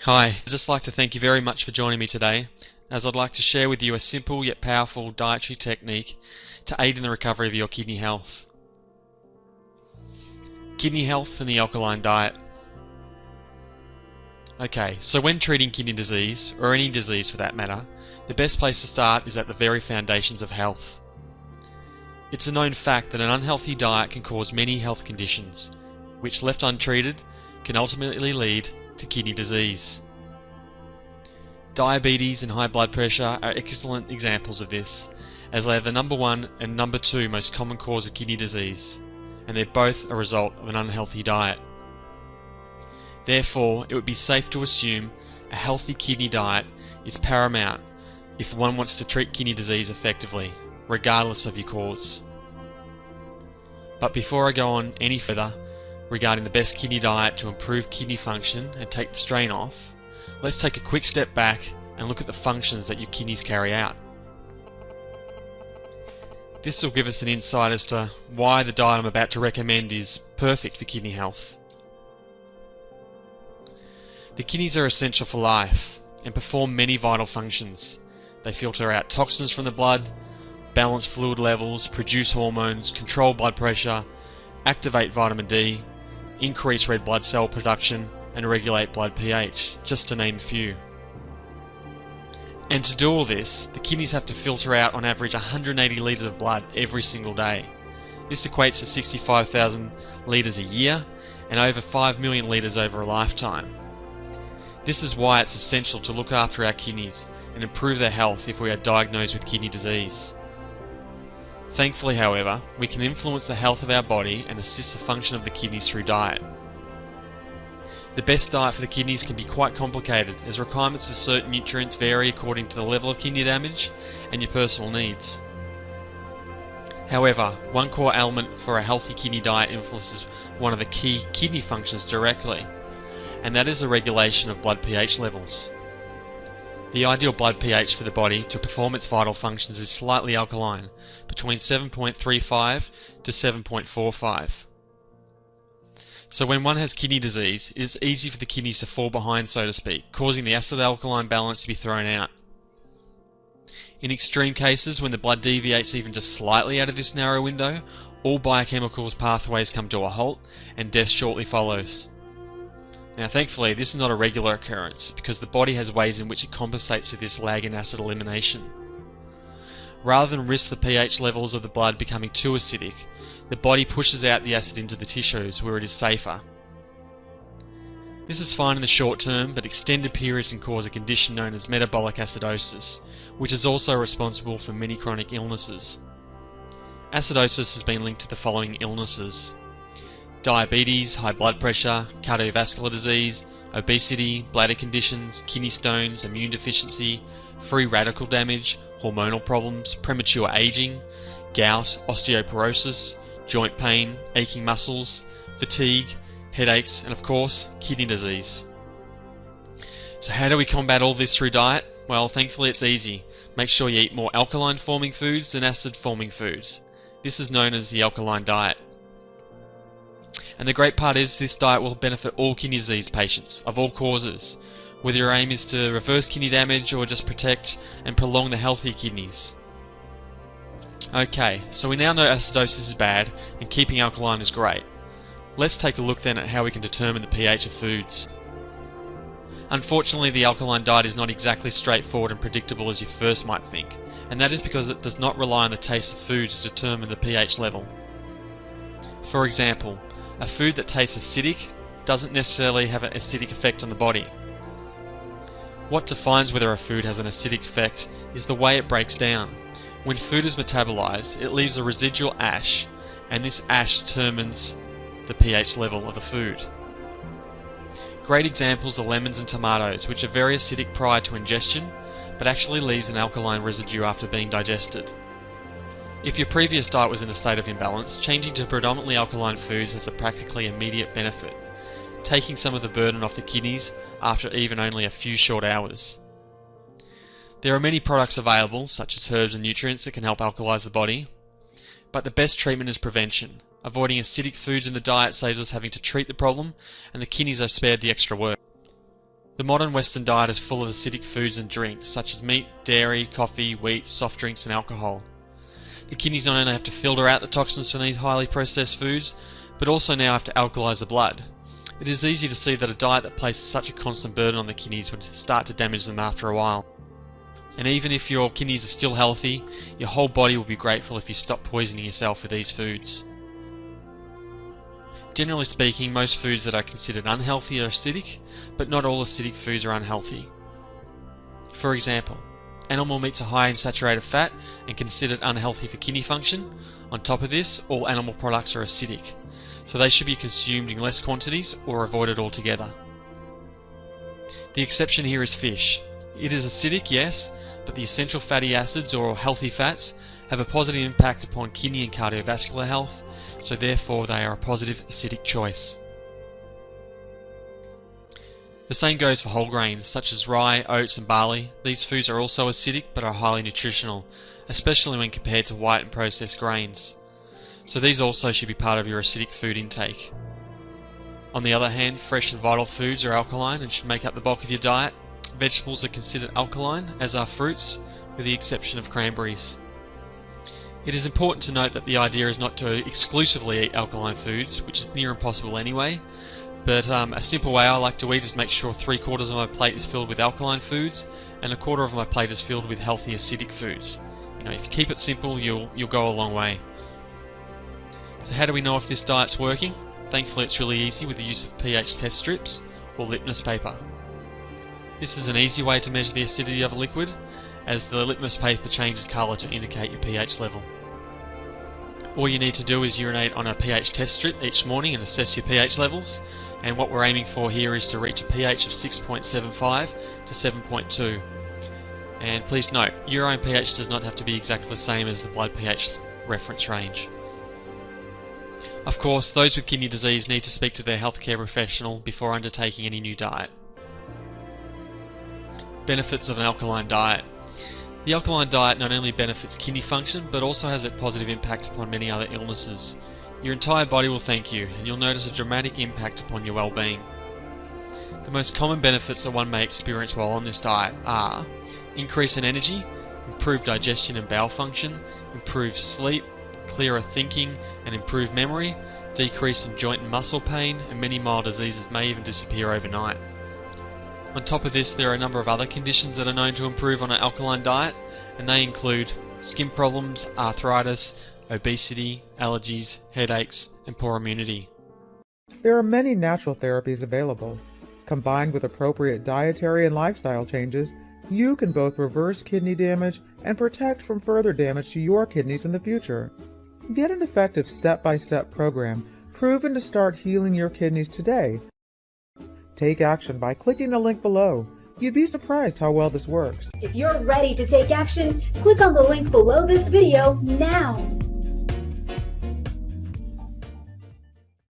Hi, I'd just like to thank you very much for joining me today, as I'd like to share with you a simple yet powerful dietary technique to aid in the recovery of your kidney health. Kidney health and the alkaline diet. Okay, so when treating kidney disease, or any disease for that matter, the best place to start is at the very foundations of health. It's a known fact that an unhealthy diet can cause many health conditions, which left untreated can ultimately lead to kidney disease. Diabetes and high blood pressure are excellent examples of this, as they are the number 1 and number 2 most common cause of kidney disease, and they're both a result of an unhealthy diet. Therefore, it would be safe to assume a healthy kidney diet is paramount if one wants to treat kidney disease effectively, regardless of your cause. But before I go on any further regarding the best kidney diet to improve kidney function and take the strain off, let's take a quick step back and look at the functions that your kidneys carry out. This will give us an insight as to why the diet I'm about to recommend is perfect for kidney health. The kidneys are essential for life and perform many vital functions. They filter out toxins from the blood, balance fluid levels, produce hormones, control blood pressure, activate vitamin D, increase red blood cell production, and regulate blood pH, just to name a few. And to do all this, the kidneys have to filter out on average 180 litres of blood every single day. This equates to 65,000 litres a year and over 5 million litres over a lifetime. This is why it's essential to look after our kidneys and improve their health if we are diagnosed with kidney disease. Thankfully, however, we can influence the health of our body and assist the function of the kidneys through diet. The best diet for the kidneys can be quite complicated, as requirements for certain nutrients vary according to the level of kidney damage and your personal needs. However, one core element for a healthy kidney diet influences one of the key kidney functions directly, and that is the regulation of blood pH levels. The ideal blood pH for the body to perform its vital functions is slightly alkaline, between 7.35 to 7.45. So when one has kidney disease, it is easy for the kidneys to fall behind, so to speak, causing the acid-alkaline balance to be thrown out. In extreme cases, when the blood deviates even just slightly out of this narrow window, all biochemical pathways come to a halt and death shortly follows. Now thankfully, this is not a regular occurrence because the body has ways in which it compensates for this lag in acid elimination. Rather than risk the pH levels of the blood becoming too acidic, the body pushes out the acid into the tissues where it is safer. This is fine in the short term, but extended periods can cause a condition known as metabolic acidosis, which is also responsible for many chronic illnesses. Acidosis has been linked to the following illnesses: diabetes, high blood pressure, cardiovascular disease, obesity, bladder conditions, kidney stones, immune deficiency, free radical damage, hormonal problems, premature aging, gout, osteoporosis, joint pain, aching muscles, fatigue, headaches, and of course, kidney disease. So how do we combat all this through diet? Well, thankfully it's easy. Make sure you eat more alkaline forming foods than acid forming foods. This is known as the alkaline diet. And the great part is this diet will benefit all kidney disease patients of all causes, whether your aim is to reverse kidney damage or just protect and prolong the healthy kidneys. Okay, so we now know acidosis is bad and keeping alkaline is great. Let's take a look then at how we can determine the pH of foods. Unfortunately, the alkaline diet is not exactly straightforward and predictable as you first might think, and that is because it does not rely on the taste of foods to determine the pH level. For example, a food that tastes acidic doesn't necessarily have an acidic effect on the body. What defines whether a food has an acidic effect is the way it breaks down. When food is metabolized, it leaves a residual ash, and this ash determines the pH level of the food. Great examples are lemons and tomatoes, which are very acidic prior to ingestion, but actually leaves an alkaline residue after being digested. If your previous diet was in a state of imbalance, changing to predominantly alkaline foods has a practically immediate benefit, taking some of the burden off the kidneys after even only a few short hours. There are many products available, such as herbs and nutrients, that can help alkalize the body, but the best treatment is prevention. Avoiding acidic foods in the diet saves us having to treat the problem, and the kidneys are spared the extra work. The modern Western diet is full of acidic foods and drinks, such as meat, dairy, coffee, wheat, soft drinks and alcohol. The kidneys not only have to filter out the toxins from these highly processed foods, but also now have to alkalise the blood. It is easy to see that a diet that places such a constant burden on the kidneys would start to damage them after a while. And even if your kidneys are still healthy, your whole body will be grateful if you stop poisoning yourself with these foods. Generally speaking, most foods that are considered unhealthy are acidic, but not all acidic foods are unhealthy. For example, animal meats are high in saturated fat and considered unhealthy for kidney function. On top of this, all animal products are acidic, so they should be consumed in less quantities or avoided altogether. The exception here is fish. It is acidic, yes, but the essential fatty acids, or healthy fats, have a positive impact upon kidney and cardiovascular health, so therefore they are a positive acidic choice. The same goes for whole grains, such as rye, oats and barley. These foods are also acidic but are highly nutritional, especially when compared to white and processed grains. So these also should be part of your acidic food intake. On the other hand, fresh and vital foods are alkaline and should make up the bulk of your diet. Vegetables are considered alkaline, as are fruits, with the exception of cranberries. It is important to note that the idea is not to exclusively eat alkaline foods, which is near impossible anyway, but a simple way I like to eat is make sure 3/4 of my plate is filled with alkaline foods and 1/4 of my plate is filled with healthy acidic foods. If you keep it simple, you'll go a long way. So how do we know if this diet's working? Thankfully it's really easy with the use of pH test strips or litmus paper. This is an easy way to measure the acidity of a liquid, as the litmus paper changes colour to indicate your pH level. All you need to do is urinate on a pH test strip each morning and assess your pH levels, and what we're aiming for here is to reach a pH of 6.75 to 7.2. And please note, your own pH does not have to be exactly the same as the blood pH reference range. Of course, those with kidney disease need to speak to their healthcare professional before undertaking any new diet. Benefits of an alkaline diet. The alkaline diet not only benefits kidney function, but also has a positive impact upon many other illnesses. Your entire body will thank you, and you'll notice a dramatic impact upon your well-being. The most common benefits that one may experience while on this diet are increase in energy, improved digestion and bowel function, improved sleep, clearer thinking and improved memory, decrease in joint and muscle pain, and many mild diseases may even disappear overnight. On top of this, there are a number of other conditions that are known to improve on an alkaline diet, and they include skin problems, arthritis, obesity, allergies, headaches, and poor immunity. There are many natural therapies available. Combined with appropriate dietary and lifestyle changes, you can both reverse kidney damage and protect from further damage to your kidneys in the future. Get an effective step-by-step program proven to start healing your kidneys today. Take action by clicking the link below. You'd be surprised how well this works. If you're ready to take action, click on the link below this video now.